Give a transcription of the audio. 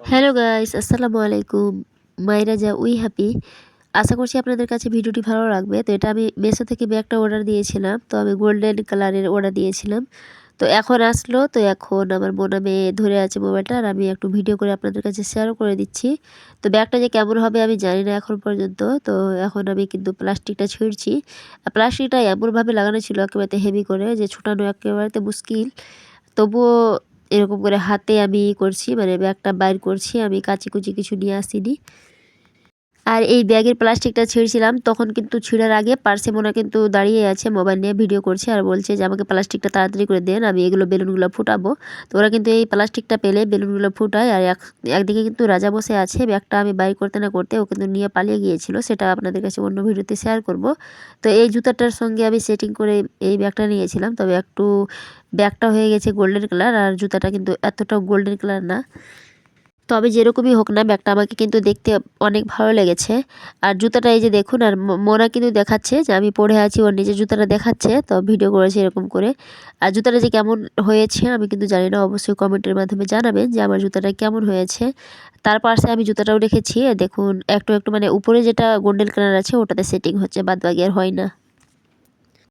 Hello guys, আসসালামু আলাইকুম। মাইরাজা we happy. আশা করছি আপনাদের কাছে ভিডিওটি ভালো লাগবে। তো এটা আমি মেসো থেকে ব্যাগটা অর্ডার দিয়েছিলাম। তো আমি গোল্ডেন কালারের অর্ডার দিয়েছিলাম। তো এখন আসলো। তো এখন আমার বোন মেয়ে ধরে আছে মোবাইলটা, আর আমি একটু ভিডিও করে আপনাদের কাছে শেয়ারও করে দিচ্ছি। তো ব্যাগটা যে কেমন হবে আমি জানি না এখন পর্যন্ত। তো এখন আমি কিন্তু প্লাস্টিকটা ছিঁড়ছি। প্লাস্টিকটা এমনভাবে লাগানো ছিল একেবারে হেভি করে যে ছুটানো একেবারে মুশকিল। তবুও এরকম করে হাতে আমি করছি, মানে ব্যাগটা বাইর করছি। আমি কাঁচি-কুচি কিছু নিয়ে আসিনি। আর এই ব্যাগের প্লাস্টিকটা ছিঁড়ছিলাম, তখন কিন্তু ছিঁড়ার আগে পার্সে মোনা কিন্তু দাঁড়িয়ে আছে, মোবাইল নিয়ে ভিডিও করছে আর বলছে যে আমাকে প্লাস্টিকটা তাড়াতাড়ি করে দেন, আমি এগুলো বেলুনগুলো ফুটাবো। তো ওরা কিন্তু এই প্লাস্টিকটা পেলে বেলুনগুলো ফুটায়। আর একদিকে কিন্তু রাজা বসে আছে। ব্যাগটা আমি বাইর করতে না করতে ও কিন্তু নিয়ে পালিয়ে গিয়েছিল, সেটা আপনাদের কাছে অন্য ভিডিওতে শেয়ার করব। তো এই জুতাটার সঙ্গে আমি সেটিং করে এই ব্যাগটা নিয়েছিলাম, তবে একটু ব্যাগটা হয়ে গেছে গোল্ডেন কালার, আর জুতাটা কিন্তু এতটাও গোল্ডেন কালার না। তবে যেরকমই হোক না, ব্যাগটা আমাকে কিন্তু দেখতে অনেক ভালো লেগেছে। আর জুতাটা এই যে দেখুন, আর মোনা কিন্তু দেখাচ্ছে যে আমি পরে আছি, ওর নিজের জুতাটা দেখাচ্ছে, তো ভিডিও করেছে এরকম করে। আর জুতাটা যে কেমন হয়েছে আমি কিন্তু জানি না, অবশ্যই কমেন্টের মাধ্যমে জানাবেন যে আমার জুতাটা কেমন হয়েছে। তার পাশে আমি জুতাটাও রেখেছি, দেখুন একটু একটু মানে উপরে যেটা গোল্ডেন কালার আছে ওটাতে সেটিং হচ্ছে, বাদ বাকি আর হয় না।